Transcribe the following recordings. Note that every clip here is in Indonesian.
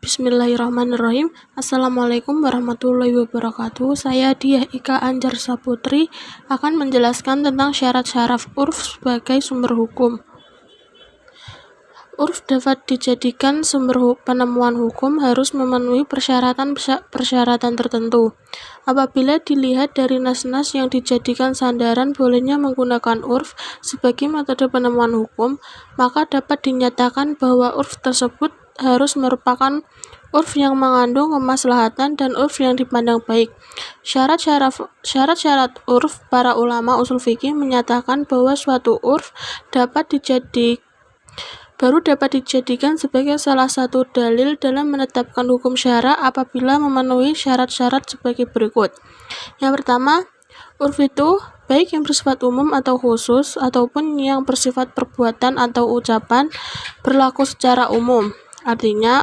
Bismillahirrahmanirrahim. Assalamualaikum warahmatullahi wabarakatuh. Saya Diah Ika Anjar Saputri akan menjelaskan tentang syarat-syarat urf sebagai sumber hukum. Urf dapat dijadikan sumber penemuan hukum harus memenuhi persyaratan tertentu. Apabila dilihat dari nas-nas yang dijadikan sandaran bolehnya menggunakan urf sebagai metode penemuan hukum, maka dapat dinyatakan bahwa urf tersebut harus merupakan urf yang mengandung kemaslahatan dan urf yang dipandang baik. Syarat-syarat urf, para ulama usul fikih menyatakan bahwa suatu urf dapat dijadikan sebagai salah satu dalil dalam menetapkan hukum syara apabila memenuhi syarat-syarat sebagai berikut. Yang pertama, urf itu baik yang bersifat umum atau khusus ataupun yang bersifat perbuatan atau ucapan berlaku secara umum. Artinya,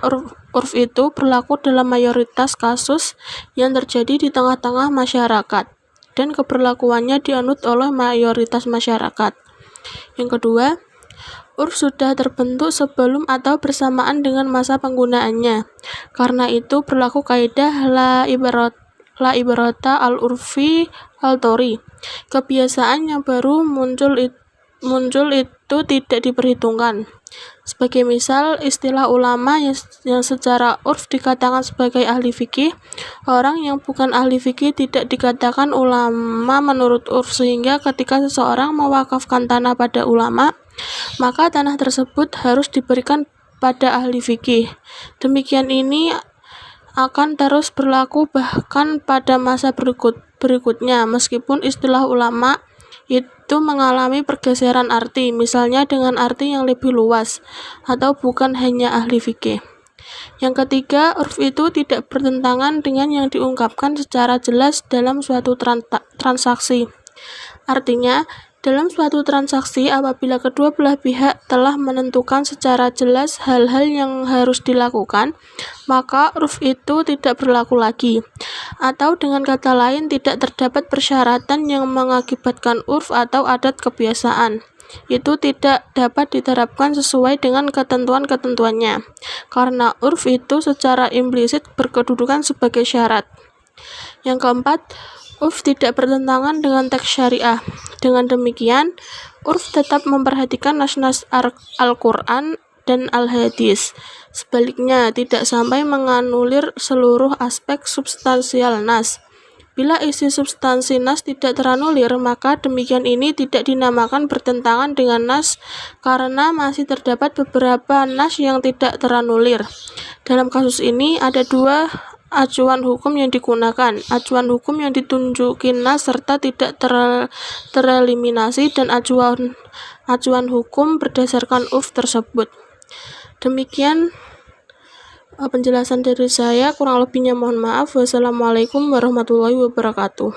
urf itu berlaku dalam mayoritas kasus yang terjadi di tengah-tengah masyarakat dan keberlakuannya dianut oleh mayoritas masyarakat. Yang kedua, urf sudah terbentuk sebelum atau bersamaan dengan masa penggunaannya. Karena itu berlaku kaidah la ibarata al-urfi al-tori. Kebiasaan yang baru muncul itu tidak diperhitungkan. Sebagai misal, istilah ulama yang secara urf dikatakan sebagai ahli fikih, orang yang bukan ahli fikih tidak dikatakan ulama menurut urf, sehingga ketika seseorang mewakafkan tanah pada ulama, maka tanah tersebut harus diberikan pada ahli fikih. Demikian ini akan terus berlaku bahkan pada masa berikutnya, meskipun istilah ulama itu mengalami pergeseran arti, misalnya dengan arti yang lebih luas, atau bukan hanya ahli fikih. Yang ketiga, urf itu tidak bertentangan dengan yang diungkapkan secara jelas dalam suatu transaksi. Artinya, dalam suatu transaksi, apabila kedua belah pihak telah menentukan secara jelas hal-hal yang harus dilakukan, maka urf itu tidak berlaku lagi. Atau dengan kata lain, tidak terdapat persyaratan yang mengakibatkan urf atau adat kebiasaan. Itu tidak dapat diterapkan sesuai dengan ketentuan-ketentuannya, karena urf itu secara implisit berkedudukan sebagai syarat. Yang keempat, urf tidak bertentangan dengan teks syariah. Dengan demikian, urf tetap memperhatikan nas-nas Al-Quran dan Al-Hadis. Sebaliknya, tidak sampai menganulir seluruh aspek substansial nas. Bila isi substansi nas tidak teranulir, maka demikian ini tidak dinamakan bertentangan dengan nas karena masih terdapat beberapa nas yang tidak teranulir. Dalam kasus ini, ada dua acuan hukum yang digunakan, acuan hukum yang ditunjuki nas serta tidak tereliminasi, dan acuan hukum berdasarkan urf tersebut. Demikian penjelasan dari saya, kurang lebihnya mohon maaf. Wassalamualaikum warahmatullahi wabarakatuh.